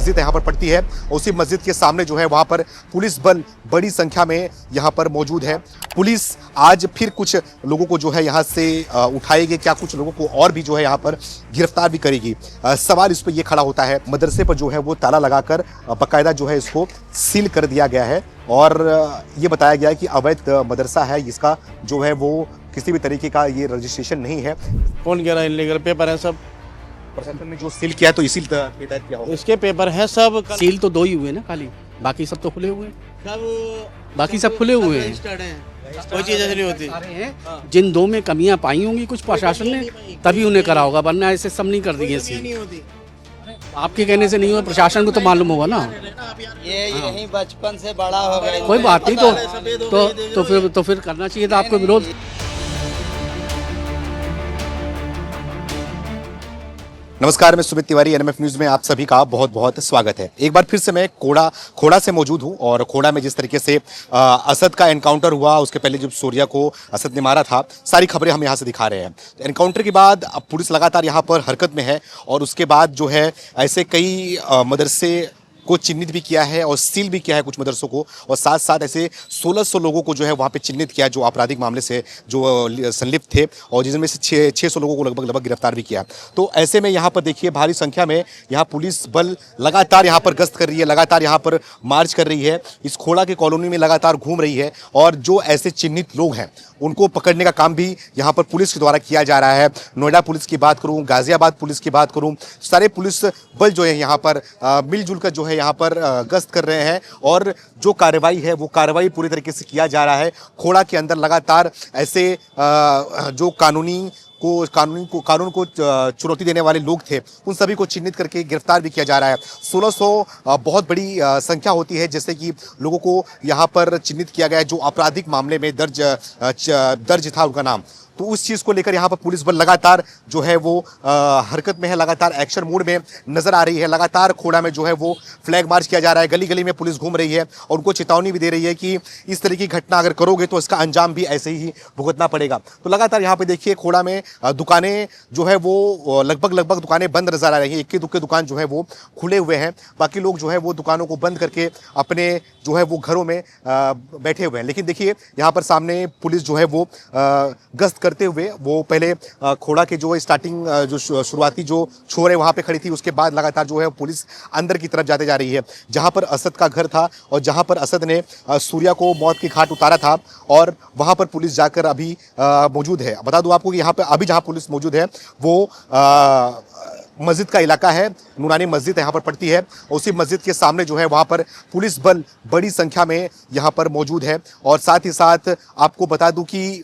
मस्जिद यहाँ पर पड़ती है। उसी मस्जिद के सामने जो है वहाँ पर पुलिस बल बड़ी संख्या में यहाँ पर मौजूद है। पुलिस आज फिर कुछ लोगों को जो है यहाँ से उठाएगी, क्या कुछ लोगों को और भी जो है यहाँ पर गिरफ्तार भी करेगी। सवाल इस पर यह खड़ा होता है, मदरसे पर जो है वो ताला लगाकर बाकायदा जो है इसको सील कर दिया गया है और ये बताया गया है कि अवैध मदरसा है, इसका जो है वो किसी भी तरीके का ये रजिस्ट्रेशन नहीं है। कौन कह रहा है इलीगल पेपर है सब? प्रशासन ने जो सील किया तो इसी के तहत किया होगा। इसके पेपर है सब। सील तो 2 ही हुए ना खाली, बाकी सब तो खुले हुए हैं। बाकी सब खुले हुए हैं, कोई चीज़ ऐसी नहीं होती। हैं जिन 2 में कमियां पाई होंगी कुछ प्रशासन ने, तभी उन्हें करा होगा, वरना ऐसे सब नहीं कर दिए सील। आपके कहने से नहीं हुआ, प्रशासन को तो मालूम होगा ना। ये यही बचपन से बड़ा हो गया। कोई बात नहीं, तो फिर करना चाहिए था आपको विरोध। नमस्कार, मैं सुमित तिवारी, एनएमएफ न्यूज में आप सभी का बहुत बहुत स्वागत है। एक बार फिर से मैं खोड़ा से मौजूद हूं और खोड़ा में जिस तरीके से असद का एनकाउंटर हुआ, उसके पहले जब सूर्या को असद ने मारा था, सारी खबरें हम यहां से दिखा रहे हैं। तो एनकाउंटर के बाद अब पुलिस लगातार यहां पर हरकत में है और उसके बाद जो है ऐसे कई मदरसे को चिन्हित भी किया है और सील भी किया है कुछ मदरसों को, और साथ साथ ऐसे 1600 लोगों को जो है वहाँ पे चिन्हित किया जो आपराधिक मामले से जो संलिप्त थे, और जिसमें से 600 लोगों को लगभग गिरफ्तार भी किया। तो ऐसे में यहाँ पर देखिए भारी संख्या में यहाँ पुलिस बल लगातार यहाँ पर गश्त कर रही है, लगातार यहाँ पर मार्च कर रही है, इस खोड़ा के कॉलोनी में लगातार घूम रही है और जो ऐसे चिन्हित लोग हैं उनको पकड़ने का काम भी यहाँ पर पुलिस के द्वारा किया जा रहा है। नोएडा पुलिस की बात करूँ, गाजियाबाद पुलिस की बात करूँ, सारे पुलिस बल जो है यहाँ पर मिलजुल कर जो है यहाँ पर गश्त कर रहे हैं और जो कार्रवाई है वो कार्रवाई पूरी तरीके से किया जा रहा है। खोड़ा के अंदर लगातार ऐसे जो कानून को चुनौती देने वाले लोग थे, उन सभी को चिन्हित करके गिरफ्तार भी किया जा रहा है। 1600 बहुत बड़ी संख्या होती है, जैसे कि लोगों को यहाँ पर चिन्हित किया गया है जो आपराधिक मामले में दर्ज था उनका नाम। तो उस चीज़ को लेकर यहाँ पर पुलिस बल लगातार जो है वो हरकत में है, लगातार एक्शन मोड में नजर आ रही है। लगातार खोड़ा में जो है वो फ्लैग मार्च किया जा रहा है, गली गली में पुलिस घूम रही है और उनको चेतावनी भी दे रही है कि इस तरह की घटना अगर करोगे तो इसका अंजाम भी ऐसे ही भुगतना पड़ेगा। तो लगातार यहाँ पे देखिए खोड़ा में दुकानें जो है वो लगभग दुकानें बंद नजर आ रही हैं। इक्के दुक्के दुकान जो है वो खुले हुए हैं, बाकी लोग जो है वो दुकानों को बंद करके अपने जो है वो घरों में बैठे हुए हैं। लेकिन देखिए यहाँ पर सामने पुलिस जो है वो गश्त करते हुए, वो पहले खोड़ा के जो स्टार्टिंग जो शुरुआती जो छोर है वहाँ पे खड़ी थी, उसके बाद लगातार जो है पुलिस अंदर की तरफ जाते जा रही है, जहाँ पर असद का घर था और जहाँ पर असद ने सूर्या को मौत के घाट उतारा था, और वहाँ पर पुलिस जाकर अभी मौजूद है। बता दूँ आपको कि यहाँ पर अभी जहाँ पुलिस मौजूद है वो मस्जिद का इलाका है, नूरानी मस्जिद यहाँ पर पड़ती है। उसी मस्जिद के सामने जो है वहाँ पर पुलिस बल बड़ी संख्या में यहाँ पर मौजूद है। और साथ ही साथ आपको बता दूं कि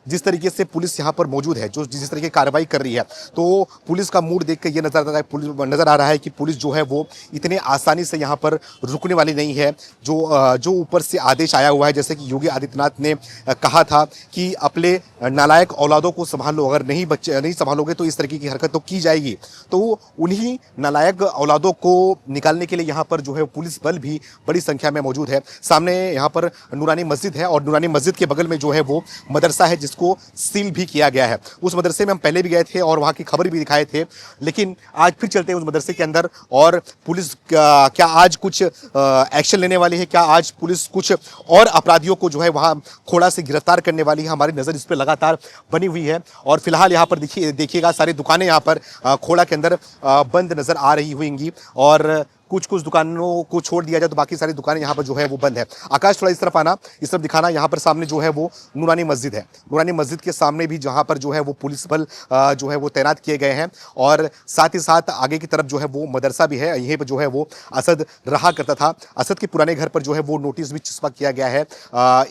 जिस तरीके से पुलिस यहाँ पर मौजूद है, जो जिस तरीके की कार्रवाई कर रही है, तो पुलिस का मूड देख कर ये नजर आ रहा है कि पुलिस जो है वो इतने आसानी से यहाँ पर रुकने वाली नहीं है। जो ऊपर से आदेश आया हुआ है, जैसे कि योगी आदित्यनाथ ने कहा था कि अपने नालायक औलादों को संभालो, अगर नहीं संभालोगे तो इस तरीके की हरकत तो की जाएगी। तो उन्हीं नालायक औलादों को निकालने के लिए यहाँ पर जो है पुलिस बल भी बड़ी संख्या में मौजूद है। सामने यहाँ पर नूरानी मस्जिद है और नूरानी मस्जिद के बगल में जो है वो मदरसा है जिसको सील भी किया गया है। उस मदरसे में हम पहले भी गए थे और वहाँ की खबर भी दिखाए थे, लेकिन आज फिर चलते हैं उस मदरसे के अंदर और पुलिस क्या आज कुछ एक्शन लेने वाली है, क्या आज पुलिस कुछ और अपराधियों को जो है वहाँ खोड़ा से गिरफ्तार करने वाली है। हमारी नज़र इस पर लगातार बनी हुई है और फिलहाल यहाँ पर देखिएगा सारी दुकानें यहाँ पर खोड़ा के अंदर बंद नजर आ रही होंगी और कुछ दुकानों को छोड़ दिया जाए तो बाकी सारी दुकानें यहाँ पर जो है वो बंद है। आकाश थोड़ा इस तरफ आना, इस तरफ दिखाना। यहाँ पर सामने जो है वो नूरानी मस्जिद है, नूरानी मस्जिद के सामने भी जहाँ पर जो है वो पुलिस बल जो है वो तैनात किए गए हैं और साथ ही साथ आगे की तरफ जो है वो मदरसा भी है। यहीं पर जो है वो असद रहा करता था। असद के पुराने घर पर जो है वो नोटिस भी चस्पा किया गया है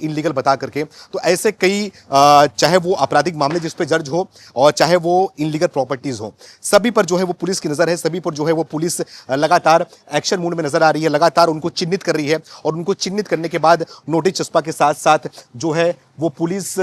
इनलीगल बता करके। तो ऐसे कई चाहे वो आपराधिक मामले जिस पर दर्ज हो और चाहे वो इनलीगल प्रॉपर्टीज हो, सभी पर जो है वो पुलिस की नज़र है, सभी पर जो है वो पुलिस लगातार एक्शन मोड में नजर आ रही है, लगातार उनको चिन्हित कर रही है और उनको चिन्हित करने के बाद नोटिस चस्पा के साथ साथ जो है वो पुलिस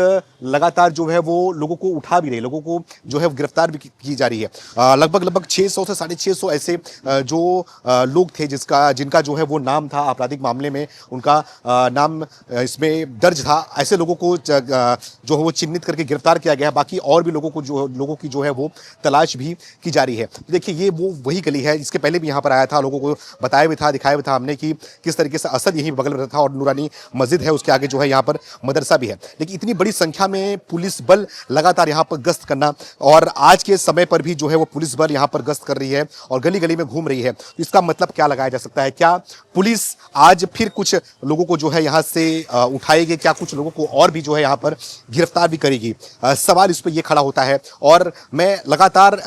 लगातार जो है वो लोगों को उठा भी रही है, लोगों को जो है गिरफ्तार भी की जा रही है। लगभग 600 से 650 ऐसे जो लोग थे जिनका जो है वो नाम था आपराधिक मामले में, उनका नाम इसमें दर्ज था। ऐसे लोगों को जो है वो चिन्हित करके गिरफ्तार किया गया है। बाकी और भी लोगों की जो है वो तलाश भी की जा रही है। देखिए ये वो वही गली है, इसके पहले भी यहाँ पर आया था, लोगों को बताया भी था, दिखाया भी था हमने कि किस तरीके से असद यहीं बगल में रहता था और नूरानी मस्जिद है, उसके आगे जो है यहाँ पर मदरसा भी है। लेकिन इतनी बड़ी संख्या में पुलिस बल लगातार यहाँ पर गश्त करना, और आज के समय पर भी जो है वो पुलिस बल यहाँ पर गश्त कर रही है और गली गली में घूम रही है। तो इसका मतलब क्या लगाया जा सकता है? क्या पुलिस आज फिर कुछ लोगों को जो है यहाँ से उठाएगी? क्या कुछ लोगों को और भी जो है यहाँ पर गिरफ्तार भी करेगी? सवाल इस पर यह खड़ा होता है। और मैं लगातार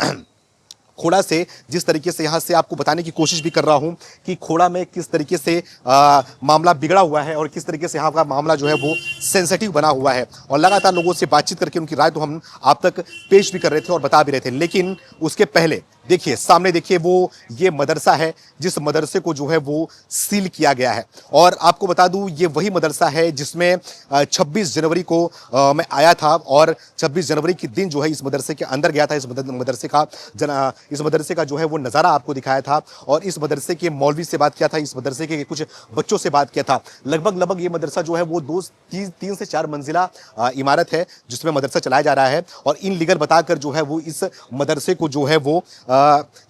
खोड़ा से जिस तरीके से यहाँ से आपको बताने की कोशिश भी कर रहा हूँ कि खोड़ा में किस तरीके से मामला बिगड़ा हुआ है और किस तरीके से यहाँ का मामला जो है वो सेंसिटिव बना हुआ है, और लगातार लोगों से बातचीत करके उनकी राय तो हम आप तक पेश भी कर रहे थे और बता भी रहे थे। लेकिन उसके पहले देखिए सामने, देखिए वो ये मदरसा है जिस मदरसे को जो है वो सील किया गया है। और आपको बता दूं ये वही मदरसा है जिसमें 26 जनवरी को मैं आया था और 26 जनवरी के दिन जो है इस मदरसे के अंदर गया था। इस मदरसे का जो है वो नज़ारा आपको दिखाया था और इस मदरसे के मौलवी से बात किया था, इस मदरसे के कुछ बच्चों से बात किया था। लगभग ये मदरसा जो है वो 3 से 4 मंजिला इमारत है जिसमें मदरसा चलाया जा रहा है। और इन लीगल बताकर जो है वो इस मदरसे को जो है वो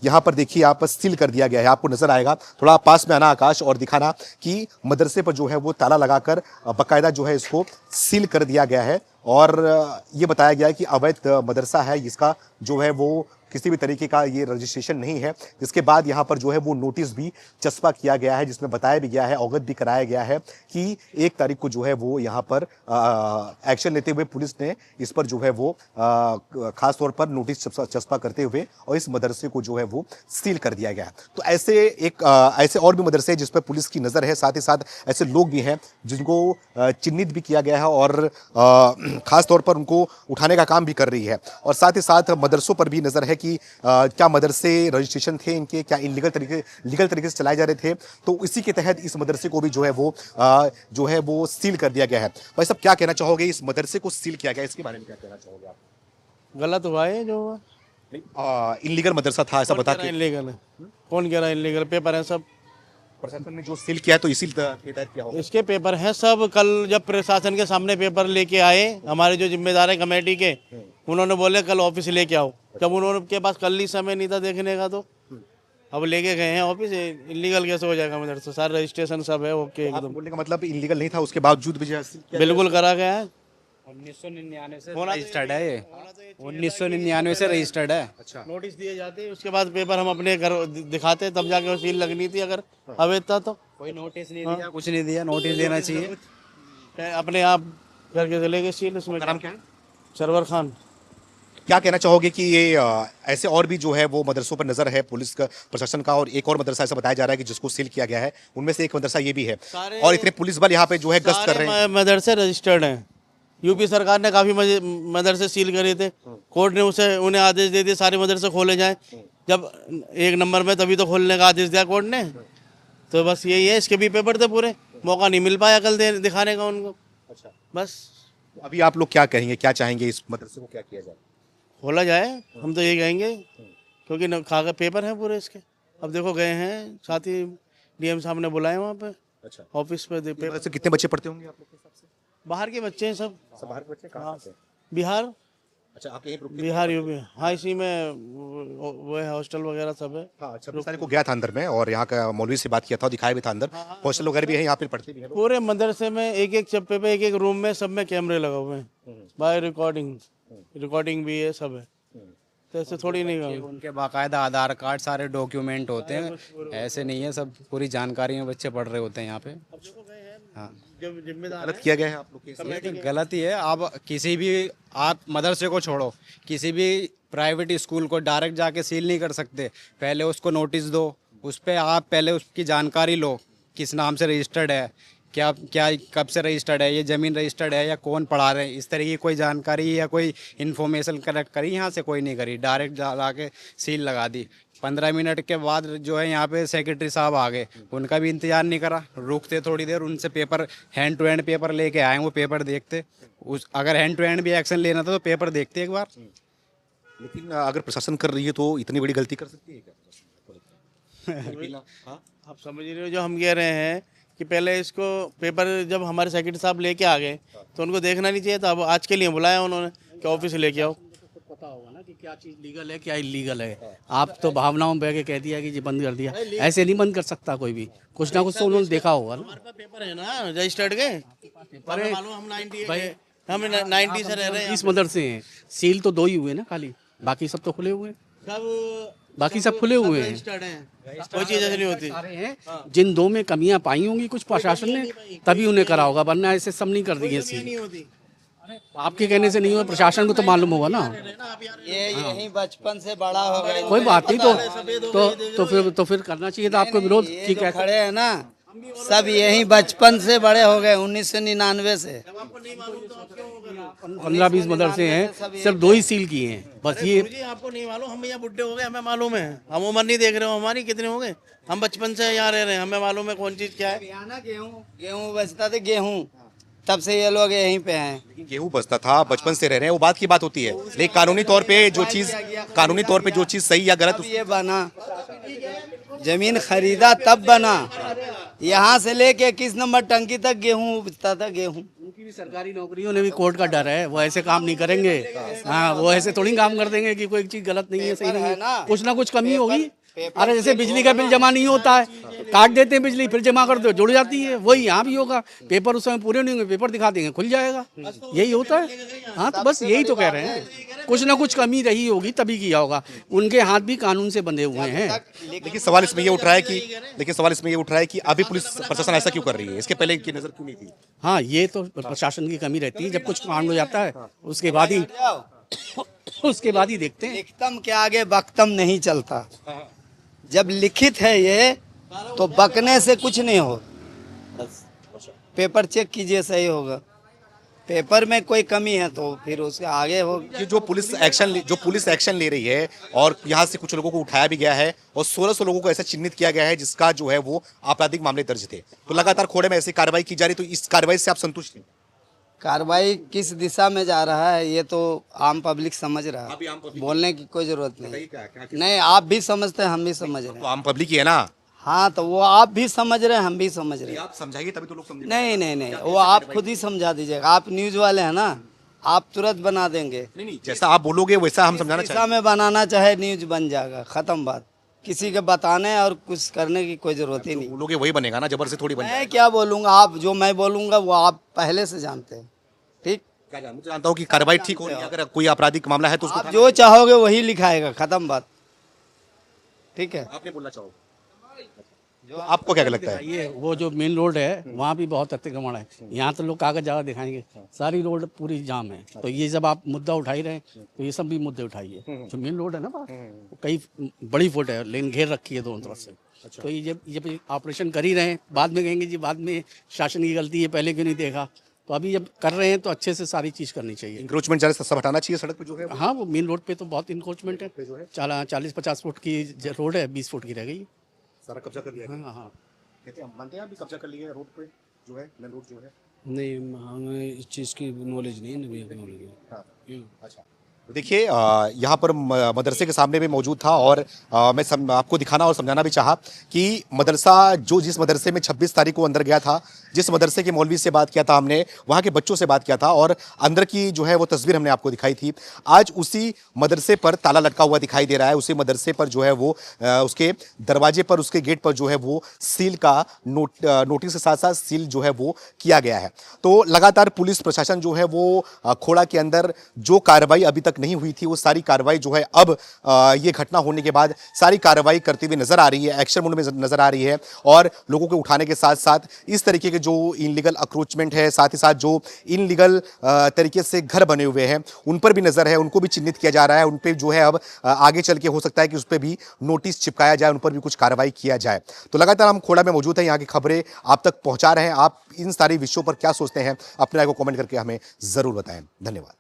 यहाँ पर देखिए आप सील कर दिया गया है। आपको नजर आएगा, थोड़ा पास में आना आकाश और दिखाना कि मदरसे पर जो है वो ताला लगाकर बाकायदा जो है इसको सील कर दिया गया है। और ये बताया गया है कि अवैध मदरसा है, इसका जो है वो किसी भी तरीके का ये रजिस्ट्रेशन नहीं है। जिसके बाद यहाँ पर जो है वो नोटिस भी चस्पा किया गया है जिसमें बताया भी गया है, अवगत भी कराया गया है कि 1 तारीख को जो है वो यहाँ पर एक्शन लेते हुए पुलिस ने इस पर जो है वो खास तौर पर नोटिस चस्पा करते हुए और इस मदरसे को जो है वो सील कर दिया गया है। तो ऐसे और भी मदरसे हैं जिस पर पुलिस की नज़र है, साथ ही साथ ऐसे लोग भी हैं जिनको चिन्हित भी किया गया है और खास तौर पर उनको उठाने का काम भी कर रही है। और साथ ही साथ मदरसों पर भी नज़र है कि क्या मदरसे रजिस्ट्रेशन थे इनके, क्या लीगल तरीके से चलाए जा रहे थे। तो इसी के तहत इस मदरसे को भी जो है वो सील कर दिया गया है। भाई साहब क्या कहना चाहोगे, इस मदरसे को सील किया गया इसके बारे में क्या कहना चाहोगे आप? गलत हुआ है जो हुआ। इलीगल मदरसा था ऐसा बता के इलीगल है, कौन कह रहा है इलीगल? पेपर है सब, प्रशासन ने जो सील किया है तो इसी के तहत किया होगा। इसके पेपर हैं सब। कल जब प्रशासन के सामने पेपर लेके आए हमारे जो जिम्मेदार है कमेटी के, उन्होंने बोले कल ऑफिस लेके आओ। जब उनके पास कल ही समय नहीं था देखने का तो अब लेके गए हैं ऑफिस। इलीगल कैसे हो जाएगा मदरसा? सारा रजिस्ट्रेशन सब है ओके एकदम। बोलने का मतलब इलीगल नहीं था, उसके बावजूद भी बिल्कुल करा गया है। 1999 से रजिस्टर्ड है, ये 1999 से रजिस्टर्ड है। अच्छा, नोटिस दिए जाते हैं, उसके बाद पेपर हम अपने घर दिखाते तब जाके वो सील लगनी थी। अगर अवैध था तो कोई नोटिस नहीं दिया, कुछ नहीं दिया। नोटिस देना चाहिए। अपने आप करके चलेंगे सील। उसमें नाम क्या है? सरवर खान। क्या कहना चाहोगे कि ये ऐसे और भी जो है वो मदरसों पर नजर है पुलिस का, प्रशासन का, और एक और मदरसा ऐसा बताया जा रहा है कि जिसको सील किया गया है, उनमें से एक मदरसा ये भी है और इतने पुलिस बल यहाँ पे जो है गश्त कर रहे हैं। मदरसे रजिस्टर्ड हैं। यूपी सरकार ने काफी मदरसे सील करे थे, कोर्ट ने उन्हें आदेश दे दिए सारे मदरसे खोले जाएं। जब 1 नंबर में तभी तो खोलने का आदेश दिया कोर्ट ने। तो बस यही है, इसके भी पेपर थे पूरे, मौका नहीं मिल पाया कल दिखाने का उनको। अच्छा, बस अभी आप लोग क्या कहेंगे, क्या चाहेंगे, इस मदरसे को क्या किया जाए? खोला जाए, हम तो यही कहेंगे क्योंकि कागज पेपर हैं पूरे इसके। अब देखो गए हैं, साथ ही डीएम साहब ने बुलाए वहाँ पे। अच्छा, ऑफिस पे पेपर। से कितने बच्चे पढ़ते होंगे आप लोग के हिसाब से? बाहर के बच्चे हैं सब बाहर के बच्चे कहाँ से? बिहार। अच्छा, आप यहीं रुकते? बिहार यूपी, हाँ इसी में वो है, हॉस्टल वगैरह सब है। हाँ, 26 तारीख को गया था अंदर में और यहाँ का मौलवी से बात किया था, दिखाया भी था अंदर। हॉस्टल वगैरह भी है, यहाँ पे पढ़ते भी हैं। पूरे मदरसे में एक चप्पे पे एक रूम में सब में कैमरे लगे हुए हैं, बाय रिकॉर्डिंग भी है, सब है। तो ऐसे थोड़ी नहीं होगा। उनके बाकायदा आधार कार्ड सारे डॉक्यूमेंट होते हैं, ऐसे नहीं है, सब पूरी जानकारी में बच्चे पढ़ रहे होते हैं यहाँ पे। हाँ, जब जिम्मेदार गलत किया गया है आप लोग के? ये तो गलत ही है। आप मदरसे को छोड़ो, किसी भी प्राइवेट स्कूल को डायरेक्ट जाके सील नहीं कर सकते। पहले उसको नोटिस दो, उस पर आप पहले उसकी जानकारी लो, किस नाम से रजिस्टर्ड है, क्या कब से रजिस्टर्ड है, ये ज़मीन रजिस्टर्ड है या कौन पढ़ा रहे हैं, इस तरह की कोई जानकारी या कोई इन्फॉर्मेशन कलेक्ट करी यहाँ से कोई नहीं करी, डायरेक्ट ला के सील लगा दी। 15 मिनट के बाद जो है यहाँ पे सेक्रेटरी साहब आ गए, उनका भी इंतजार नहीं करा, रुकते थोड़ी देर, उनसे paper hand to hand paper लेके आए, वो पेपर देखते, उस अगर हैंड टू हैंड भी एक्शन लेना था तो पेपर देखते एक बार। लेकिन अगर प्रशासन कर रही है तो इतनी बड़ी गलती कर सकती है क्या? हाँ? आप समझ रहे हो जो हम कह रहे हैं कि पहले इसको पेपर जब हमारे सेक्रेटरी साहब लेके आ गए तो उनको देखना नहीं चाहिए था। अब आज के लिए बुलाया उन्होंने कि ऑफिस लेके आओ। पता होगा ना कि क्या चीज़ लीगल है क्या इलीगल है। आप तो भावनाओं में बह के कह दिया कि जी बंद कर दिया, ऐसे नहीं बंद कर सकता कोई भी, कुछ ना कुछ तो उन्होंने देखा होगा ना। हमारे पास पेपर है ना रजिस्टर्ड के, हमें मालूम हम 90 से रह रहे हैं। 20 मदरसे हैं, सील तो 2 ही हुए ना खाली, बाकी सब तो खुले हुए हैं, सब बाकी सब खुले हुए हैं। रजिस्टर्ड हैं, कोई चीज़ ऐसी नहीं होती। सारे हैं, जिन 2 में कमियां पाई होंगी कुछ प्रशासन ने तभी उन्हें करा होगा, वरना ऐसे सब नहीं कर दिए सील। नहीं होती। आपके कहने से नहीं हुआ, प्रशासन को तो मालूम होगा ना। ये यही बचपन से बड़ा हो गए। कोई बात नहीं, तो फिर करना चाहिए था आपको विरोध। ये ठीक जो है, खड़े हैं ना, सब यही बचपन से बड़े हो गए, 1999 से। 15-20 मदरसे हैं, सिर्फ 2 ही सील किए हैं बस। ये जी आपको नहीं मालूम, हम यहाँ बुढ़े हो गए, हमें मालूम है। हम उम्र नहीं देख रहे हो हमारी, कितने हो गए, हम बचपन से यहाँ रह रहे हैं, हमें मालूम है कौन चीज़ क्या है। गेहूँ बचता था, गेहूँ, तब से ये लोग यहीं पे हैं। लेकिन गेहूं बचता था, बचपन से रह रहे हैं, वो बात की बात होती है। लेकिन कानूनी तौर पे जो चीज सही या गलत, तब ये बना, जमीन खरीदा तब बना। यहाँ से लेके 21 नंबर टंकी तक गेहूँ बचता था, गेहूँ। उनकी भी सरकारी नौकरियों ने भी कोर्ट का डर है, वो ऐसे काम नहीं करेंगे। हाँ, वो ऐसे थोड़ी काम कर देंगे कि कोई चीज गलत नहीं है, सही नहीं है, कुछ ना कुछ कमी होगी। अरे जैसे बिजली का बिल जमा नहीं होता है, काट देते हैं बिजली, फिर जमा कर दो, जुड़ जाती है, वही यहाँ भी होगा। पेपर उस समय पूरे नहीं होंगे, पेपर दिखा देंगे, खुल जाएगा, यही होता है। हाँ, तो बस यही तो कह रहे हैं, कुछ ना कुछ कमी रही होगी तभी किया होगा। उनके हाथ भी कानून से बंधे हुए हैं। लेकिन सवाल इसमें ये उठ रहा है कि अभी पुलिस प्रशासन ऐसा क्यों कर रही है? इसके पहले की नजर क्यों नहीं थी? हाँ, ये तो प्रशासन की कमी रहती है, जब कुछ कांड हो जाता है उसके बाद ही देखते हैं। लिखतम के आगे बकतम नहीं चलता। जब लिखित है ये तो बकने से कुछ नहीं हो। पेपर चेक कीजिए, सही होगा। पेपर में कोई कमी है तो फिर उसके आगे हो। कि जो पुलिस एक्शन ले रही है और यहाँ से कुछ लोगों को उठाया भी गया है और 1600 लोगों को ऐसा चिन्हित किया गया है जिसका जो है वो आपराधिक मामले दर्ज थे, तो लगातार खोड़े में ऐसी कार्रवाई की जा रही, तो इस कार्रवाई से आप संतुष्ट हैं? कार्रवाई किस दिशा में जा रहा है ये तो आम पब्लिक समझ रहा है, बोलने की कोई जरूरत नहीं। नहीं, आप भी समझते हैं, हम भी समझ रहे तो हैं। आम पब्लिक ही है ना। हाँ, तो वो आप भी समझ रहे हैं, हम भी समझ रहे हैं। आप समझाइए तभी तो लोग समझेंगे। नहीं, वो आप खुद ही समझा दीजिएगा। आप न्यूज वाले हैं ना, आप तुरंत बना देंगे। नहीं, जैसा आप बोलोगे वैसा हम समझाना दिशा चाहेंगे। में बनाना चाहे न्यूज बन जाएगा, खत्म बात। किसी के बताने और कुछ करने की कोई जरूरत ही नहीं। बोलोगे वही बनेगा ना, जबरदस्ती थोड़ी बनेगा। मैं क्या बोलूँगा, आप जो मैं बोलूँगा वो आप पहले से जानते हैं। ठीक, क्या जानता हूँ कि कार्रवाई ठीक हो रही है, अगर कोई आपराधिक मामला है तो उसको आप जो चाहोगे वही लिखाएगा, खत्म बात। ठीक है, आपने बोलना चाहो। आपको क्या लगता है? ये वो जो मेन रोड है वहाँ भी बहुत अतिक्रमण है। यहाँ तो लोग कागज ज़्यादा दिखाएंगे, सारी रोड पूरी जाम है। तो ये जब आप मुद्दा उठा ही रहे हैं तो ये सब भी मुद्दे उठाइए। जो मेन रोड है ना बाहर, वो कई बड़ी फुट है, लेन घेर रखी है दोनों तरफ से। तो ये जब ऑपरेशन कर ही रहे हैं, बाद में कहेंगे जी बाद में शासन की गलती है, पहले क्यों नहीं देखा। तो अभी जब कर रहे हैं तो अच्छे से सारी चीज़ करनी चाहिए। इंक्रोचमेंट जरा सब हटाना चाहिए सड़क पे जो है। हाँ, वो मेन रोड पे तो बहुत इंक्रोचमेंट है। 40-50 फुट की रोड है, 20 फुट की रह गई। सारा कब्जा कर लिया है। हाँ, कहते हैं, मानते हैं अभी कब्जा कर लिया है रोड पे जो है, मेन रोड जो है। नहीं, हमें इस चीज़ की नॉलेज नहीं है, नवी नॉलेज है। हाँ, अच्छा। देखिए, यहाँ पर मदरसे के सामने भी मौजूद था और मैं आपको दिखाना और समझाना भी चाहा कि मदरसा जिस मदरसे में 26 तारीख को अंदर गया था, जिस मदरसे के मौलवी से बात किया था हमने, वहाँ के बच्चों से बात किया था और अंदर की जो है वो तस्वीर हमने आपको दिखाई थी। आज उसी मदरसे पर ताला लटका हुआ दिखाई दे रहा है। उसी मदरसे पर जो है वो उसके दरवाजे पर, उसके गेट पर जो है वो सील का नोटिस के साथ साथ सील जो है वो किया गया है। तो लगातार पुलिस प्रशासन जो है वो खोड़ा के अंदर जो कार्रवाई अभी तक नहीं हुई थी, वो सारी कार्रवाई जो है अब ये घटना होने के बाद सारी कार्रवाई करती हुई नजर आ रही है, एक्शन मोड में नजर आ रही है और लोगों को उठाने के साथ साथ इस तरीके के जो इनलीगल अक्रोचमेंट है, साथ ही साथ जो इनलीगल तरीके से घर बने हुए हैं उन पर भी नजर है, उनको भी चिन्हित किया जा रहा है। उन पर जो है अब आगे चल के हो सकता है कि उस पर भी नोटिस चिपकाया जाए, उन पर भी कुछ कार्रवाई किया जाए। तो लगातार हम खोड़ा में मौजूद हैं, यहाँ की खबरें आप तक पहुंचा रहे हैं। आप इन सारी विषयों पर क्या सोचते हैं, अपने राय को कमेंट करके हमें जरूर बताएं। धन्यवाद।